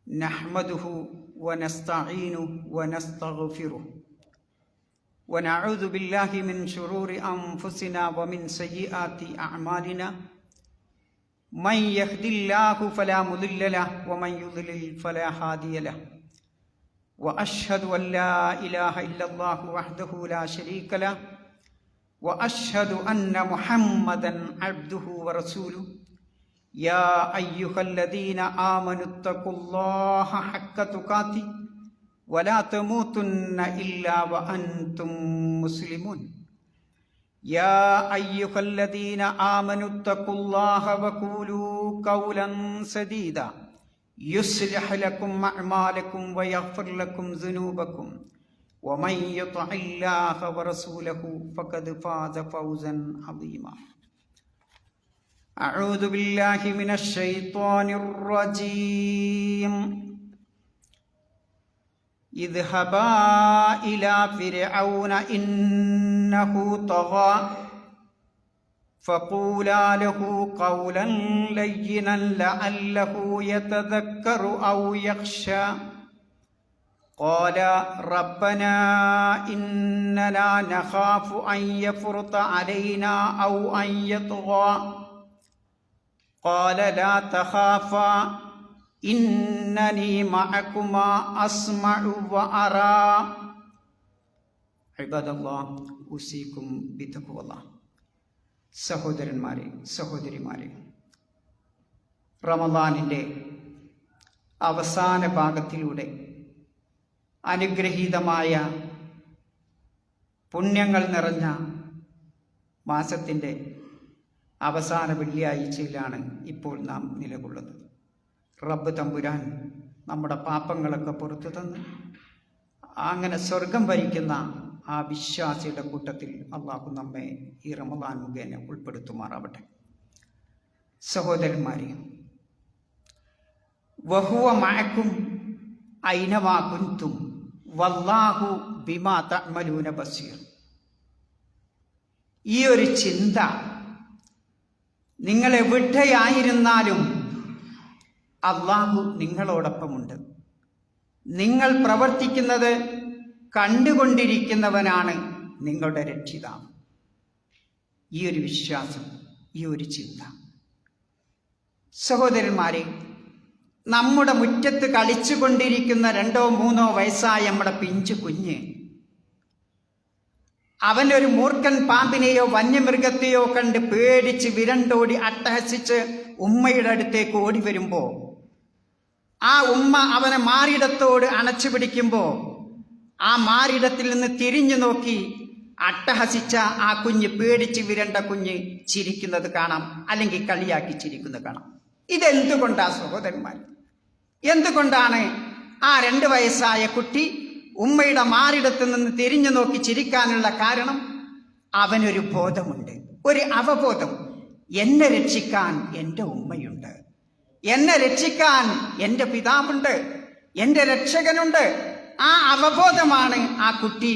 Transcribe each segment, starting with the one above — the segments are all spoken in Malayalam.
نحمده ونستعينه ونستغفره ونعوذ بالله من شرور أنفسنا ومن سيئات أعمالنا من يهد الله فلا مضل له ومن يضلل فلا هادي له وأشهد أن لا إله إلا الله وحده لا شريك له وأشهد أن محمدا عبده ورسوله يا أيها الذين آمنوا اتقوا الله حق تقاته ولا تموتن إلا وأنتم مسلمون يا أيها الذين آمنوا اتقوا الله وقولوا قولا سديدا يصلح لكم أعمالكم ويغفر لكم ذنوبكم ومن يطع الله ورسوله فقد فاز فوزا عظيما. أعوذ بالله من الشيطان الرجيم. اذهبا إلى فرعون إنه طغى فقولا له قولا لينا لعله يتذكر أو يخشى قال ربنا إننا نخاف أن يفرط علينا أو أن يطغى قال لا تخافا إنني معكما أسمع وأرى عباد الله أوصيكم بتقوى الله. സഹോദരന്മാരെ, സഹോദരിമാരെ, റമദാനിൻ്റെ അവസാന ഭാഗത്തിലൂടെ അനുഗ്രഹീതമായ പുണ്യങ്ങൾ നിറഞ്ഞ മാസത്തിൻ്റെ അവസാന വെള്ളിയാഴ്ചയിലാണ് ഇപ്പോൾ നാം നിലകൊള്ളുന്നത്. റബ്ബ് തമ്പുരാൻ നമ്മുടെ പാപങ്ങളൊക്കെ പുറത്തു തന്ന് അങ്ങനെ സ്വർഗം ഭരിക്കുന്ന ആ വിശ്വാസിയുടെ കൂട്ടത്തിൽ അള്ളാഹു നമ്മെ ഈ റമദാൻ മുഖേന ഉൾപ്പെടുത്തുമാറാവട്ടെ. സഹോദരന്മാരെ, വഹുവ മഅക്കും ഐനമാ കുൻതും വല്ലാഹു ബിമാ തഅമലൂന ബസീർ. ഈ ഒരു ചിന്ത നിങ്ങൾ എവിടെയായിരുന്നാലും അള്ളാഹു നിങ്ങളോടൊപ്പമുണ്ട്. നിങ്ങൾ പ്രവർത്തിക്കുന്നത് കണ്ടുകൊണ്ടിരിക്കുന്നവനാണ് നിങ്ങളുടെ രക്ഷിതാവ്. ഈ ഒരു വിശ്വാസം, ഈ ഒരു ചിന്ത. സഹോദരന്മാരെ, നമ്മുടെ മുറ്റത്ത് കളിച്ചുകൊണ്ടിരിക്കുന്ന 2-3 വയസ്സായ നമ്മുടെ പിഞ്ചു കുഞ്ഞ് അവനൊരു മൂർഖൻ പാമ്പിനെയോ വന്യമൃഗത്തെയോ കണ്ട് പേടിച്ച് വിരണ്ടോടി അട്ടഹസിച്ച് ഉമ്മയുടെ അടുത്തേക്ക് ഓടി വരുമ്പോൾ ആ ഉമ്മ അവനെ മാറിടത്തോട് അണച്ചു പിടിക്കുമ്പോൾ ആ മാറിടത്തിൽ നിന്ന് തിരിഞ്ഞു നോക്കി അട്ടഹസിച്ച ആ കുഞ്ഞ്, പേടിച്ച് വിരണ്ട കുഞ്ഞ് ചിരിക്കുന്നത് കാണാം, അല്ലെങ്കിൽ കളിയാക്കി ചിരിക്കുന്നത് കാണാം. ഇതെന്തുകൊണ്ടാ സഹോദരന്മാർ? എന്തുകൊണ്ടാണ് ആ 2 വയസ്സായ കുട്ടി ഉമ്മയുടെ മാറിടത്ത് നിന്ന് തിരിഞ്ഞു നോക്കി ചിരിക്കാനുള്ള കാരണം? അവനൊരു ബോധമുണ്ട്, ഒരു അവബോധം. എന്നെ രക്ഷിക്കാൻ എൻ്റെ ഉമ്മയുണ്ട്, എന്നെ രക്ഷിക്കാൻ എൻ്റെ പിതാവുണ്ട്, എൻ്റെ രക്ഷകനുണ്ട്. ആ അവബോധമാണ് ആ കുട്ടി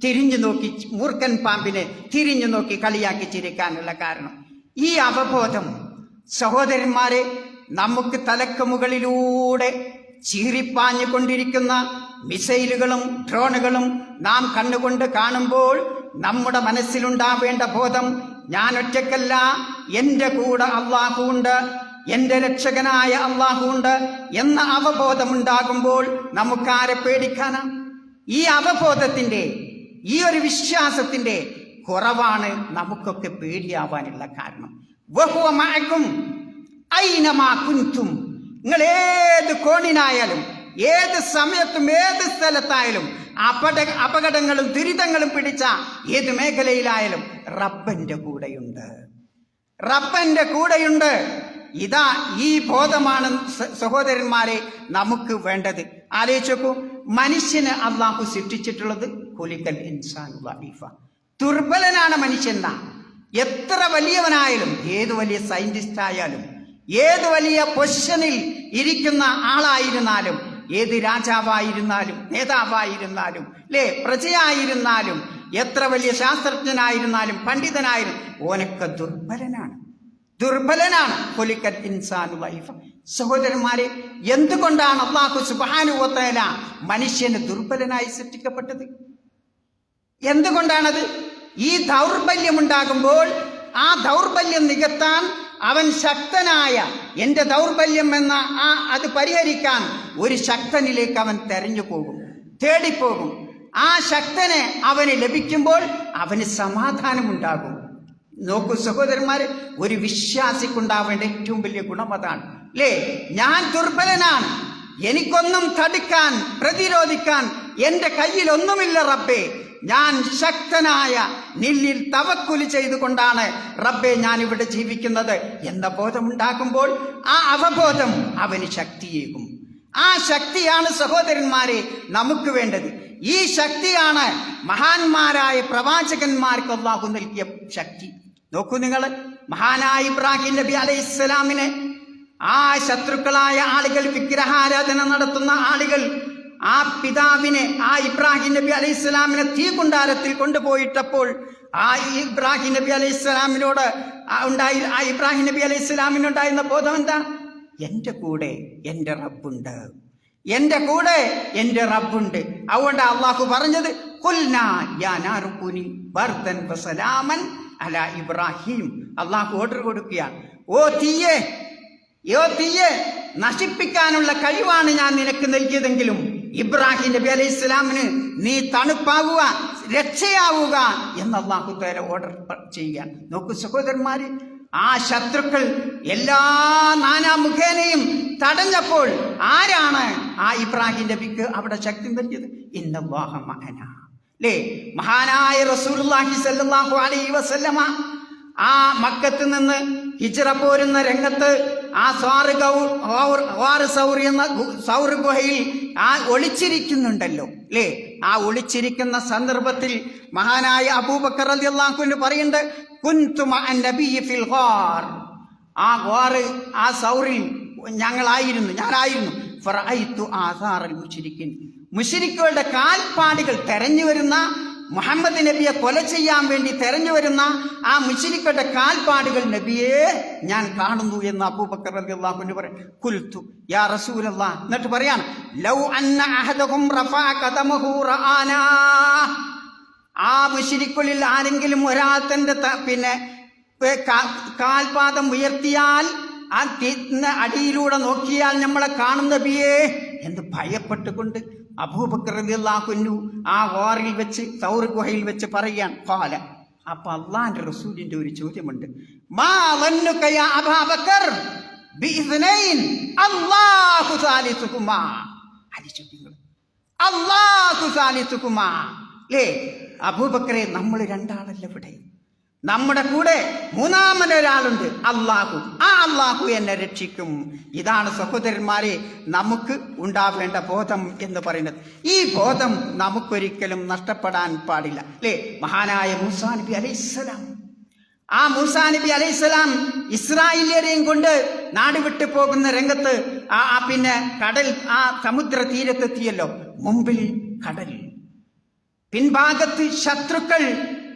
തിരിഞ്ഞു നോക്കി, മൂർഖൻ പാമ്പിനെ തിരിഞ്ഞു നോക്കി കളിയാക്കി ചിരിക്കാനുള്ള കാരണം. ഈ അവബോധം സഹോദരന്മാരെ, നമുക്ക് തലക്ക് മുകളിലൂടെ ചീറിപ്പാഞ്ഞു കൊണ്ടിരിക്കുന്ന മിസൈലുകളും ഡ്രോണുകളും നാം കണ്ണുകൊണ്ട് കാണുമ്പോൾ നമ്മുടെ മനസ്സിലുണ്ടാവേണ്ട ബോധം, ഞാൻ ഒറ്റയ്ക്കല്ല, എൻ്റെ കൂടെ അള്ളാഹുണ്ട്, എൻ്റെ രക്ഷകനായ അള്ളാഹുണ്ട് എന്ന അവബോധമുണ്ടാകുമ്പോൾ നമുക്കാരെ പേടിക്കാനാ? ഈ അവബോധത്തിൻ്റെ, ഈ ഒരു വിശ്വാസത്തിൻ്റെ കുറവാണ് നമുക്കൊക്കെ പേടിയാവാനുള്ള കാരണം. വഹുവ മഅക്കും ഐനമാ കുൻതും. നിങ്ങൾ ഏത് കോണിനായാലും, ഏത് സമയത്തും, ഏത് സ്ഥലത്തായാലും, അപകടങ്ങളും ദുരിതങ്ങളും പിടിച്ച ഏത് മേഖലയിലായാലും റബ്ബന്റെ കൂടെയുണ്ട്, റബ്ബന്റെ കൂടെയുണ്ട്. ഇതാ ഈ ബോധമാണ് സഹോദരന്മാരെ നമുക്ക് വേണ്ടത്. ആലോചിച്ച് നോക്കൂ, മനുഷ്യന് അള്ളാഹു സൃഷ്ടിച്ചിട്ടുള്ളത് ഖുലിഖൽ ഇൻസാനു ദഈഫ, ദുർബലനാണ് മനുഷ്യൻ. എത്ര വലിയവനായാലും, ഏത് വലിയ സയന്റിസ്റ്റ് ആയാലും, ഏത് വലിയ പൊസിഷനിൽ ഇരിക്കുന്ന ആളായിരുന്നാലും, ഏത് രാജാവായിരുന്നാലും, നേതാവായിരുന്നാലും, പ്രജയായിരുന്നാലും, എത്ര വലിയ ശാസ്ത്രജ്ഞനായിരുന്നാലും, പണ്ഡിതനായിരുന്നാലും, ഓനൊക്കെ ദുർബലനാണ്. ഖുലിഖൽ ഇൻസാനു ദഈഫ. സഹോദരന്മാരെ, എന്തുകൊണ്ടാണ് അല്ലാഹു സുബ്ഹാനഹു വ തആല മനുഷ്യന് ദുർബലനായി സൃഷ്ടിക്കപ്പെട്ടത്? എന്തുകൊണ്ടാണത്? ഈ ദൗർബല്യമുണ്ടാകുമ്പോൾ ആ ദൗർബല്യം നികത്താൻ അവൻ ശക്തനായ, എന്റെ ദൗർബല്യം എന്ന അത് പരിഹരിക്കാൻ ഒരു ശക്തനിലേക്ക് അവൻ തെരഞ്ഞു പോകും, തേടിപ്പോകും. ആ ശക്തനെ അവന് ലഭിക്കുമ്പോൾ അവന് സമാധാനമുണ്ടാകും. നോക്കൂ സഹോദരന്മാരെ, ഒരു വിശ്വാസിക്കുണ്ടാവേണ്ട ഏറ്റവും വലിയ ഗുണം അതാണ്, അല്ലേ? ഞാൻ ദുർബലനാണ്, എനിക്കൊന്നും തടുക്കാൻ, പ്രതിരോധിക്കാൻ എന്റെ കയ്യിൽ ഒന്നുമില്ല റബ്ബേ. ഞാൻ ശക്തനായ നിന്നിൽ തവക്കുൽ ചെയ്തുകൊണ്ടാണ് റബ്ബേ ഞാൻ ഇവിടെ ജീവിക്കുന്നത് എന്ന ബോധമുണ്ടാകുമ്പോൾ ആ അവബോധം അവന് ശക്തിയേകും. ആ ശക്തിയാണ് സഹോദരന്മാരെ നമുക്ക് വേണ്ടത്. ഈ ശക്തിയാണ് മഹാന്മാരായ പ്രവാചകന്മാർക്ക് അല്ലാഹു നൽകിയ ശക്തി. നോക്കൂ നിങ്ങൾ, മഹാനായ ഇബ്രാഹിം നബി അലൈഹിസ്സലാമിനെ ആ ശത്രുക്കളായ ആളുകൾ, വിഗ്രഹാരാധന നടത്തുന്ന ആളുകൾ, ആ പിതാവിനെ, ആ ഇബ്രാഹിം നബി അലൈഹിസ്സലാമിനെ തീകുണ്ടാരത്തിൽ കൊണ്ടുപോയിട്ടപ്പോൾ ആ ഇബ്രാഹിം നബി അലൈഹിസ്സലാമിനോട് ആ ഇബ്രാഹിം നബി അലൈഹിസ്സലാമിനുണ്ടായിരുന്ന ബോധം എന്താ? എൻ്റെ കൂടെ എൻ്റെ റബ്ബുണ്ട്, എൻ്റെ കൂടെ എൻ്റെ റബ്ബുണ്ട്. അതുകൊണ്ട് അള്ളാഹു പറഞ്ഞത് ഖുൽനാ യാ നാറു കുനി ബർദൻ വസലാമൻ അലാ ഇബ്രാഹിം. അള്ളാഹു ഓർഡർ കൊടുക്കുകയാണ്, ഓ തീയെ നശിപ്പിക്കാനുള്ള കഴിവാണ് ഞാൻ നിനക്ക് നൽകിയതെങ്കിലും ഇബ്രാഹിം നബി അലൈഹി സ്വലാമിന് നീ തണുപ്പാവുക, രക്ഷയാവുക എന്ന് അല്ലാഹു തആല ഓർഡർ ചെയ്യാൻ. നോക്കൂ സഹോദരന്മാര്, ആ ശത്രുക്കൾ എല്ലാ നാനാമുഖേനയും തടഞ്ഞപ്പോൾ ആരാണ് ആ ഇബ്രാഹിം നബിക്ക് അവിടെ ശക്തി നൽകിയത്? ഇന്നല്ലാഹ മഅനാ, അല്ലേ? മഹാനായ റസൂലുള്ളാഹി സ്വല്ലല്ലാഹു അലൈഹി വസല്ലമ ആ മക്കത്ത് നിന്ന് ഹിജ്റ പോരുന്ന രംഗത്ത് ആ സൗർ എന്ന സൗർ ഗുഹയിൽ ആ ഒളിച്ചിരിക്കുന്നുണ്ടല്ലോ, അല്ലേ? ആ ഒളിച്ചിരിക്കുന്ന സന്ദർഭത്തിൽ മഹാനായ അബൂബക്കർ റളിയല്ലാഹു അൻഹു പറയുന്നുണ്ട്, കുൻതു മഅൻ നബിയ്യി ഫിൽ ഗാർ. ആ ഗാർ, ആ സൗറിൽ ഞാനായിരുന്നു. ഫറഅയ്തു ആസാറൽ മുശ്രിക്കീൻ, മുശ്രിക്കുകളുടെ കാൽപ്പാടുകൾ തെരഞ്ഞു വരുന്ന, മുഹമ്മദ് നബിയെ കൊല ചെയ്യാൻ വേണ്ടി തെരഞ്ഞു വരുന്ന ആ മുശ്രിക്കുകളുടെ കാൽപ്പാടുകൾ നബിയെ ഞാൻ കാണുന്നു എന്ന് അബൂബക്കർ റളിയല്ലാഹു അൻഹു പറയും. ഖുൽതു യാ റസൂലല്ലാഹ്, എന്നിട്ട് പറയാണ്, ലൗ അന്ന അഹദഹും റഫഅ ഖദമഹു റആനാ. ആ മുശ്രിക്കുകളിൽ ആരെങ്കിലും ഒരാൾ തന്റെ കാൽപാദം ഉയർത്തിയാൽ ആ അടിയിലൂടെ നോക്കിയാൽ നമ്മളെ കാണുന്ന നബിയെ എന്ന് ഭയപ്പെട്ടുകൊണ്ട് അബൂബക്കർ റളിയല്ലാഹു അൻഹു ആ ഗാറിൽ വെച്ച്, സൗർ ഗുഹയിൽ വെച്ച് പറയാൻ ഖാല. അപ്പൊ അള്ളാന്റെ റസൂലിന്റെ ഒരു ചോദ്യമുണ്ട്, മാ ളന്നുക യാ അബൂബക്കർ ബിഇസ്നൈൻ അല്ലാഹു സാലിസുകുമാ. അല്ലാഹു സാലിസുകുമാ, അല്ലേ? അബൂബക്കറെ, നമ്മൾ രണ്ടാളല്ല ഇവിടെ, നമ്മുടെ കൂടെ മൂന്നാമതൊരാളുണ്ട്, അള്ളാഹു. ആ അള്ളാഹു എന്നെ രക്ഷിക്കും. ഇതാണ് സഹോദരന്മാരെ നമുക്ക് ഉണ്ടാവേണ്ട ബോധം എന്ന് പറയുന്നത്. ഈ ബോധം നമുക്കൊരിക്കലും നഷ്ടപ്പെടാൻ പാടില്ല, അല്ലേ? മഹാനായ മൂസാ നബി അലൈഹിസ്സലാം, ആ മൂസാ നബി അലൈഹിസ്സലാം ഇസ്രായേലിയരെയും കൊണ്ട് നാട് വിട്ടു പോകുന്ന രംഗത്ത് പിന്നെ കടൽ, ആ സമുദ്ര തീരത്തെത്തിയല്ലോ. മുമ്പിൽ കടൽ, പിൻഭാഗത്ത് ശത്രുക്കൾ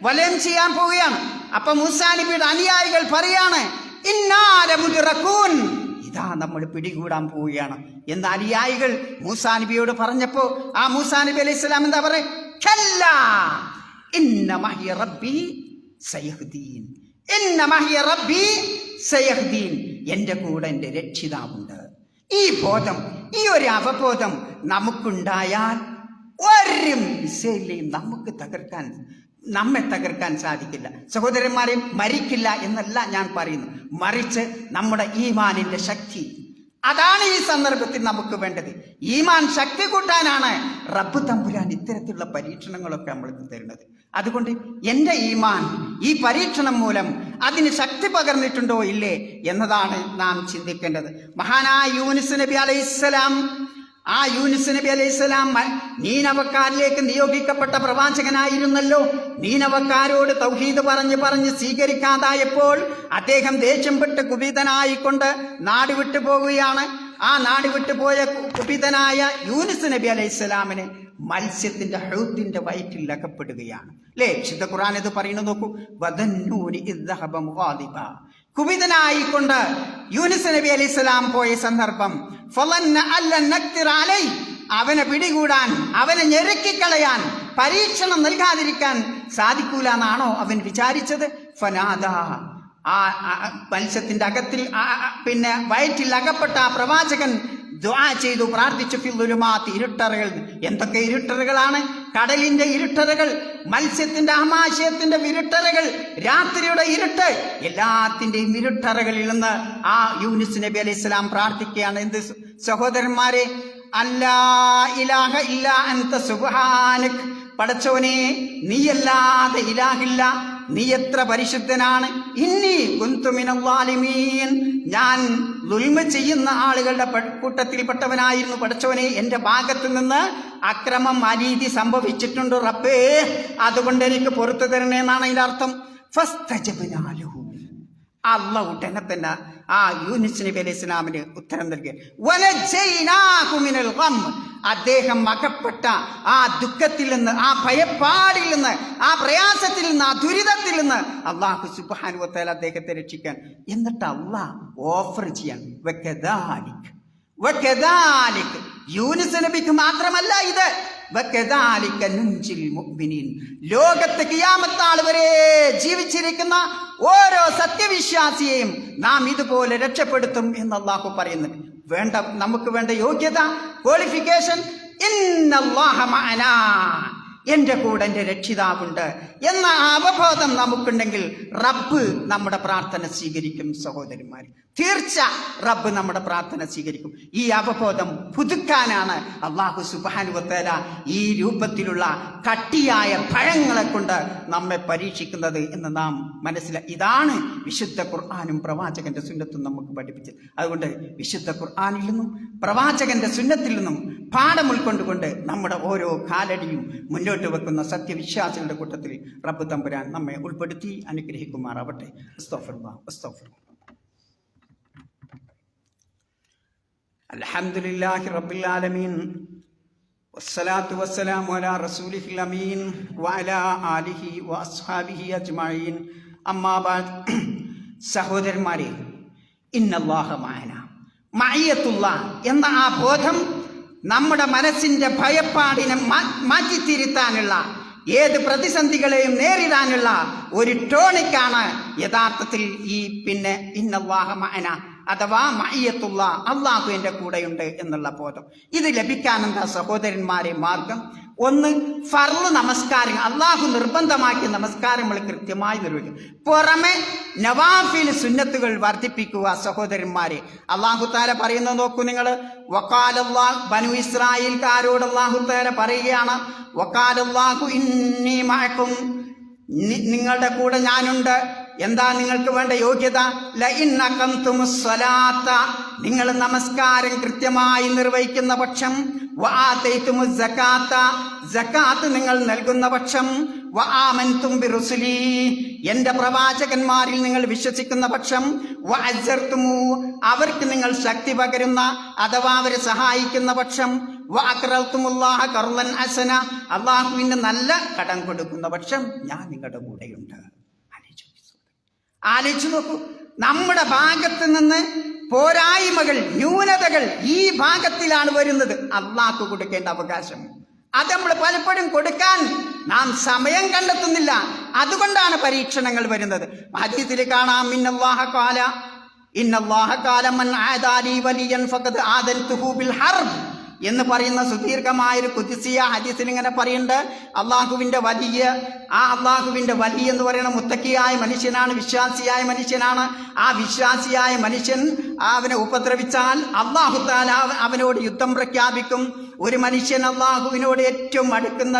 വലയം ചെയ്യാൻ പോവുകയാണ്. അപ്പൊ മൂസാ നബിയുടെ അനുയായികൾ പറയാണ്, ഇതാ നമ്മൾ പിടികൂടാൻ പോവുകയാണ് എന്ന് അനുയായികൾ മൂസാ നബിയോട് പറഞ്ഞപ്പോ ആ മൂസാ നബി അലൈഹി സ്വലാം എന്താ പറയുക? ഇന്ന മഹിയ റബ്ബി സയഹ്ദീൻ, ഇന്ന മഹിയ റബ്ബി സയഹ്ദീൻ, എന്റെ കൂടെ എന്റെ രക്ഷിതാവുണ്ട്. ഈ ബോധം, ഈ ഒരു അവബോധം നമുക്കുണ്ടായാൽ ഒരു മിസൈലിനെയും നമ്മെ തകർക്കാൻ സാധിക്കില്ല. സഹോദരന്മാരെ, മരിക്കില്ല എന്നല്ല ഞാൻ പറയുന്നു, മറിച്ച് നമ്മുടെ ഈമാനിന്റെ ശക്തി, അതാണ് ഈ സന്ദർഭത്തിൽ നമുക്ക് വേണ്ടത്. ഈമാൻ ശക്തി കൂട്ടാനാണ് റബ്ബ് തമ്പുരാൻ ഇത്തരത്തിലുള്ള പരീക്ഷണങ്ങളൊക്കെ നമ്മൾക്ക് തരുന്നത്. അതുകൊണ്ട് എൻ്റെ ഈമാൻ ഈ പരീക്ഷണം മൂലം അതിന് ശക്തി പകർന്നിട്ടുണ്ടോ ഇല്ലേ എന്നതാണ് നാം ചിന്തിക്കേണ്ടത്. മഹാനായ യൂനുസ് നബി അലൈഹിസ്സലാം, ആ യൂനുസ് നബി അലൈഹിസ്സലാം നീനവക്കാരിലേക്ക് നിയോഗിക്കപ്പെട്ട പ്രവാചകനായിരുന്നല്ലോ. നീനവക്കാരോട് തൗഹീദ് പറഞ്ഞ് സ്വീകരിക്കാതായപ്പോൾ അദ്ദേഹം ദേഷ്യപ്പെട്ട് കുപിതനായിക്കൊണ്ട് നാട് വിട്ടു പോവുകയാണ്. ആ നാട് വിട്ടുപോയ കുപിതനായ യൂനുസ് നബി അലൈഹിസ്സലാമിന് മത്സ്യത്തിന്റെ ഹൗത്തിന്റെ വയറ്റിൽ അകപ്പെടുകയാണ്, അല്ലേ? വിശുദ്ധ ഖുർആൻ ഇത് പറയുന്നത് നോക്കൂ, വദന്നൂനി ഇദ്ദഹബ മുഗാദിബ. കുപിതനായിക്കൊണ്ട് യൂനുസ് നബി അലൈഹിസ്സലാം പോയ സന്ദർഭം, അവനെ പിടികൂടാൻ, അവനെ ഞെരുക്കിക്കളയാൻ, പരീക്ഷണം നൽകാതിരിക്കാൻ സാധിക്കൂല എന്നാണോ അവൻ വിചാരിച്ചത്? ഫനാദ, ആ മത്സ്യത്തിന്റെ അകത്തിൽ പിന്നെ വയറ്റിൽ അകപ്പെട്ട ആ പ്രവാചകൻ ദുആ ചെയ്തു, പ്രാർത്ഥിച്ചു. ഫിദ്ദുലുമാത്ത്, ഇരുട്ടറകൾ. എന്തൊക്കെ ഇരുട്ടറകളാണ്? കടലിന്റെ ഇരുട്ടറകൾ, മത്സ്യത്തിന്റെ ആമാശയത്തിന്റെ ഇരുട്ടറകൾ, രാത്രിയുടെ ഇരുട്ട്, എല്ലാത്തിന്റെയും ഇരുട്ടറകളിൽ നിന്ന് ആ യൂനുസ് നബി അലൈഹിസ്സലാം പ്രാർത്ഥിക്കുകയാണ്. എന്ത് സഹോദരന്മാരെ, അല്ലാ ഇലാഹ ഇല്ലാ അൻത സുബ്ഹാനക, പടച്ചവനെ നീയല്ലാതെ ഇലാഹില്ല, നീ എത്ര പരിശുദ്ധനാണ്. ഇന്നി കുന്തു മിനൽ ളാലിമീൻ, ഞാൻ ദുൽമ ചെയ്യുന്ന ആളുകളുടെ കൂട്ടത്തിൽപ്പെട്ടവനായിരുന്നു. പടച്ചവനെ, എന്റെ ഭാഗത്ത് നിന്ന് അക്രമം, അനീതി സംഭവിച്ചിട്ടുണ്ട് റബ്ബേ, അതുകൊണ്ട് എനിക്ക് പുറത്തു തരണേ എന്നാണ് അതിന്റെ അർത്ഥം. ഫസ്തജബ്നാ ലഹു, അല്ലാഹു ഉടനെ തന്നെ ആ യൂനുസ് നബി അലൈഹി സ്വലാമിന് ഉത്തരം നൽകി. വനജൈനാഹു മിനൽ ഗം, അദ്ദേഹം അകപ്പെട്ട ആ ദുഃഖത്തിൽ നിന്ന്, ആ ഭയപ്പാടിൽ നിന്ന്, ആ പ്രയാസത്തിൽ നിന്ന്, ആ ദുരിതത്തിൽ നിന്ന് അല്ലാഹു സുബ്ഹാനഹു വ തആല അദ്ദേഹത്തെ രക്ഷിക്കാൻ. എന്നിട്ട് അല്ലാഹ് ഓഫർ ചെയ്യാൻ, വകദാലിക് വകദാലിക്, യൂനുസ് നബിക്ക് മാത്രമല്ല ഇത്, വകദാലിക നുൻജിൽ മുഅ്മിനീൻ, ലോകത്ത് ഖിയാമത്ത് നാൾ വരെ ജീവിച്ചിരിക്കുന്ന ഓരോ സത്യവിശ്വാസിയെയും നാം ഇതുപോലെ രക്ഷപ്പെടുത്തും എന്ന് അല്ലാഹു പറയുന്നുണ്ട്. വേണ്ട, നമുക്ക് വേണ്ട യോഗ്യത, ക്വാളിഫിക്കേഷൻ, ഇന്നല്ലാഹ മഅനാ, എന്റെ കൂടെ എന്റെ രക്ഷിതാവുണ്ട് എന്ന അവബോധം നമുക്കുണ്ടെങ്കിൽ റബ്ബ് നമ്മുടെ പ്രാർത്ഥന സ്വീകരിക്കും. സഹോദരന്മാർ, തീർച്ച റബ്ബ് നമ്മുടെ പ്രാർത്ഥന സ്വീകരിക്കും. ഈ അവബോധം പുതുക്കാനാണ് അല്ലാഹു സുബ്ഹാനഹു വ തആല ഈ രൂപത്തിലുള്ള കട്ടിയായ ഭയങ്ങളെ കൊണ്ട് നമ്മെ പരീക്ഷിക്കുന്നത് എന്ന് നാം ഇതാണ് വിശുദ്ധ ഖുർആനും പ്രവാചകന്റെ സുന്നത്തും നമുക്ക് പഠിപ്പിച്ചത്. അതുകൊണ്ട് വിശുദ്ധ ഖുർആനിൽ നിന്നും പ്രവാചകന്റെ സുന്നത്തിൽ നിന്നും പാഠം ഉൾക്കൊണ്ടുകൊണ്ട് നമ്മുടെ ഓരോ കാലടിയും മുന്നോട്ട് വെക്കുന്ന സത്യവിശ്വാസികളുടെ കൂട്ടത്തിൽ റബ്ബ് തമ്പുരാൻ നമ്മെ ഉൾപ്പെടുത്തി അനുഗ്രഹിക്കുമാറാവട്ടെ. അസ്തഗ്ഫിറുല്ലാഹ് അസ്തഗ്ഫിറുല്ലാഹ്. അൽഹംദുലില്ലാഹി റബ്ബിൽ ആലമീൻ, വസ്സലാത്തു വസ്സലാമു അലാ റസൂലിഹിൽ അമീൻ വഅലാ ആലിഹി വഅസ്ഹാബിഹി അജ്മഈൻ. അമ്മാ ബഅദ്. സഹോദരന്മാരെ, ഇന്നല്ലാഹ മഅനാ, മഅയ്യത്തുല്ലാഹ് എന്ന ആ ബോധം നമ്മുടെ മനസ്സിന്റെ ഭയപ്പാടിനെ മാറ്റിത്തിരുത്താനുള്ള, ഏത് പ്രതിസന്ധികളെയും നേരിടാനുള്ള ഒരു ടോണിക്കാണ് യഥാർത്ഥത്തിൽ ഈ ഇന്നല്ലാഹ മഅനാ അഥവാ മഅയ്യത്തുല്ലാഹ്, അള്ളാഹു എൻ്റെ കൂടെയുണ്ട് എന്നുള്ള ബോധം. ഇത് ലഭിക്കാനെന്താ സഹോദരന്മാരെ മാർഗം? ഒന്ന്, ഫർള് നമസ്കാരം, അള്ളാഹു നിർബന്ധമാക്കിയ നമസ്കാരങ്ങൾ കൃത്യമായി നിർവഹിക്കും. പുറമെ നവാഫിൽ സുന്നത്തുകൾ വർദ്ധിപ്പിക്കുക. സഹോദരന്മാരെ, അള്ളാഹു തആല പറയുന്നത് നോക്കൂ നിങ്ങൾ. വഖാലല്ലാഹു, ബനു ഇസ്രായേൽക്കാരോട് അള്ളാഹു തആല പറയുകയാണ്, വഖാലല്ലാഹു ഇന്നി മഅക്കും, നിങ്ങളുടെ കൂടെ ഞാനുണ്ട്. എന്താ നിങ്ങൾക്ക് വേണ്ട യോഗ്യത? ലഇൻ അഖംതുമുസ് സ്വലാത്ത, നിങ്ങൾ നമസ്കാരം കൃത്യമായി നിർവഹിക്കുന്ന പക്ഷം, വആതൈതുമുസ് സകാത്ത, സകാത്ത് നിങ്ങൾ നൽകുന്ന പക്ഷം, വആമൻതും ബിറുസുലി, എന്റെ പ്രവാചകന്മാരിൽ നിങ്ങൾ വിശ്വസിക്കുന്ന പക്ഷം, വഅസ്സർതുമു, അവർക്ക് നിങ്ങൾ ശക്തി പകരുന്ന അഥവാ അവരെ സഹായിക്കുന്ന പക്ഷം, വഅഖറൽതുമുല്ലാഹ ഖർളൻ ഹസന, അല്ലാഹുവിന് നല്ല കടം കൊടുക്കുന്ന പക്ഷം ഞാൻ നിങ്ങളുടെ കൂടെയുണ്ട്. ആലോചിച്ചു നോക്കൂ. നമ്മുടെ ഭാഗത്ത് നിന്ന് പോരായ്മകൾ, ന്യൂനതകൾ ഈ ഭാഗത്തിലാണ് വരുന്നത്. അള്ളാഹ്ക്ക് കൊടുക്കേണ്ട അവകാശം അത് നമ്മൾ പലപ്പോഴും കൊടുക്കാൻ നാം സമയം കണ്ടെത്തുന്നില്ല. അതുകൊണ്ടാണ് പരീക്ഷണങ്ങൾ വരുന്നത്. ഹദീസിൽ കാണാം, ഇന്നല്ലാഹ ഖാല മൻ ആദാലി വലിയൻ ഫഖദ് ആദൻതുഹു ബിൽ ഹർബ് എന്ന് പറയുന്ന സുദീർഘമായൊരു ഖുദ്സിയ ഹദീസിൽ ഇങ്ങനെ പറയുന്നുണ്ട്. അള്ളാഹുവിന്റെ വലിയ എന്ന് പറയുന്ന മുത്തക്കിയായ മനുഷ്യനാണ്, വിശ്വാസിയായ മനുഷ്യനാണ്. ആ വിശ്വാസിയായ മനുഷ്യൻ അവനെ ഉപദ്രവിച്ചാൽ അള്ളാഹു തആല അവനോട് യുദ്ധം പ്രഖ്യാപിക്കും. ഒരു മനുഷ്യൻ അള്ളാഹുവിനോട് ഏറ്റവും അടുക്കുന്ന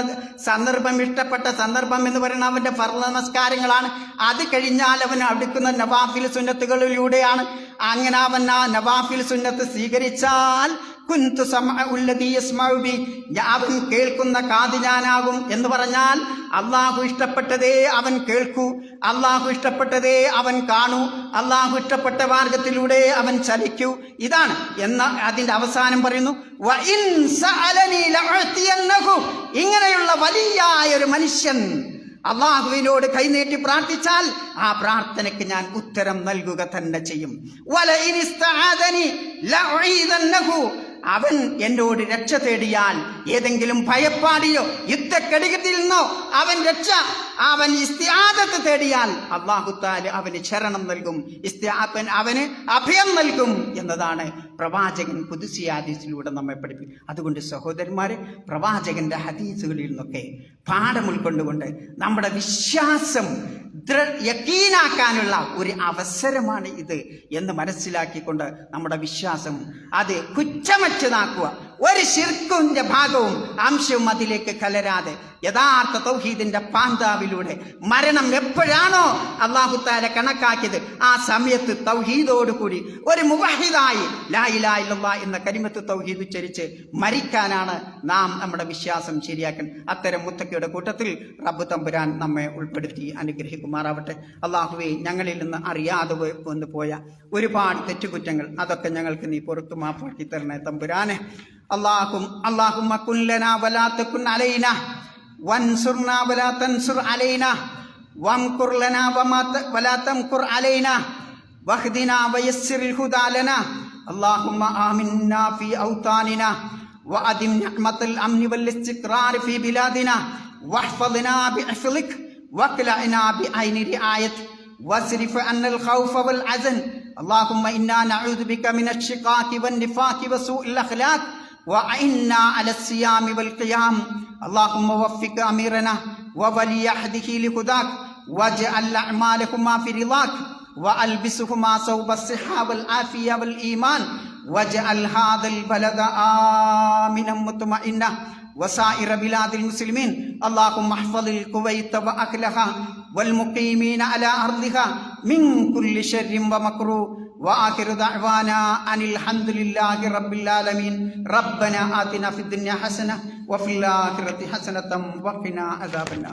സന്ദർഭം, ഇഷ്ടപ്പെട്ട സന്ദർഭം എന്ന് പറയുന്നത് അവന്റെ ഫർള് നമസ്കാരങ്ങളാണ്. അത് കഴിഞ്ഞാൽ അവൻ അടുക്കുന്ന നവാഫിൽ സുന്നത്തുകളിലൂടെയാണ്. അങ്ങനെ അവൻ ആ നവാഫിൽ സുന്നത്ത് സ്വീകരിച്ചാൽ കുന്തു സമഉല്ലദീ യസ്മഉ ബി, അവൻ കേൾക്കുന്ന കാത് ഞാനാകും എന്ന് പറഞ്ഞാൽ അള്ളാഹു ഇഷ്ടപ്പെട്ടതേ അവൻ കേൾക്കൂ, അള്ളാഹു ഇഷ്ടപ്പെട്ടതേ അവൻ കാണൂ, അള്ളാഹു ഇഷ്ടപ്പെട്ട മാർഗത്തിലൂടെ അവൻ ചലിക്കൂ. ഇതാണ്. എന്ന അതിന്റെ അവസാനം പറയുന്നു, ഇങ്ങനെയുള്ള വലിയ ഒരു മനുഷ്യൻ അള്ളാഹുവിനോട് കൈനീട്ടി പ്രാർത്ഥിച്ചാൽ ആ പ്രാർത്ഥനയ്ക്ക് ഞാൻ ഉത്തരം നൽകുക തന്നെ ചെയ്യും. വലഇൻ ഇസ്തആദനി ലഉഈദന്നഹു, അവൻ എന്നോട് രക്ഷ തേടിയാൽ, ഏതെങ്കിലും ഭയപ്പാടിയോ യുദ്ധക്കെടുതിയിൽ നിന്നോ അവൻ ഇസ്തിആദത്ത് തേടിയാൽ അല്ലാഹു തആല അവന് ശരണം നൽകും, അവന് അഭയം നൽകും എന്നതാണ് പ്രവാചകൻ ഖുദ്സി ഹദീസിലൂടെ നമ്മെ പഠിപ്പിക്കും. അതുകൊണ്ട് സഹോദരന്മാരെ, പ്രവാചകന്റെ ഹദീസുകളിൽ നിന്നൊക്കെ പാഠം ഉൾക്കൊണ്ടുകൊണ്ട് നമ്മുടെ വിശ്വാസം യക്കീനാക്കാനുള്ള ഒരു അവസരമാണ് ഇത് എന്ന് മനസ്സിലാക്കിക്കൊണ്ട് നമ്മുടെ വിശ്വാസം അത് കുറ്റമറ്റതാക്കുക. ഒരു ശിർക്കിന്റെ ഭാഗവും അംശവും അതിലേക്ക് കലരാതെ യഥാർത്ഥ തൗഹീദിന്റെ പാന്താവിലൂടെ മരണം എപ്പോഴാണോ അല്ലാഹു തആല കണക്കാക്കിയത് ആ സമയത്ത് തൗഹീദോടുകൂടി ഒരു മുവഹിദായി ലാ ഇലാഹ ഇല്ലല്ലാഹ് എന്ന കലിമത്ത് തൗഹീദ് ഉച്ചരിച്ച് മരിക്കാനാണ് നാം നമ്മുടെ വിശ്വാസം ശരിയാക്കാൻ. അത്തരം മുത്തക്കിയുടെ കൂട്ടത്തിൽ റബ്ബ് തമ്പുരാൻ നമ്മെ ഉൾപ്പെടുത്തി അനുഗ്രഹിക്കുമാറാവട്ടെ. അല്ലാഹുവേ, ഞങ്ങളിൽ നിന്ന് അറിയാതെ വന്നു പോയ ഒരുപാട് തെറ്റുകുറ്റങ്ങൾ അതൊക്കെ ഞങ്ങൾക്ക് നീ പുറത്തു മാപ്പാക്കി തരണേ തമ്പുരാനെ. അല്ലാഹുമ്മ കുൻ ലനാ വലാ തകുൻ അലൈനാ വൻസുർനാ വലാ തൻസുർ അലൈനാ വംകുർ ലനാ വലാ തംകുർ അലൈനാ വഹ്ദിനാ വയസ്സിറിൽ ഹുദാ ലനാ. അല്ലാഹുമ്മ ആമിന്നാ ഫീ ഔതാനിനാ വഅദിം നിഅമത്തൽ അംനി വൽ ഇസ്തിഖ്റാർ ഫീ ബിലാദിനാ വഹ്ഫദ്നാ ബിഹിഫ്ളിക് വഖ്ലഅനാ ബിഐനി റിആയത് واصرف عنا الخوف والحزن. اللهم إنا نعوذ بك من الشقاق والنفاق وسوء الأخلاق وأعنا على الصيام والقيام. اللهم وفق أميرنا وولي عهده لهداك واجعل أعمالهما في رضاك وألبسهما ثوب الصحة والعافية والإيمان واجعل هذا البلد آمنا مطمئنا وسائر بلاد المسلمين. اللهم احفظ الكويت وأهلها والمقيمين على أرضها من كل شر ومكروه. وآخر دعوانا أن الحمد لله رب العالمين. ربنا آتنا في الدنيا حسنة وفي الآخرة حسنة وقنا عذاب النار.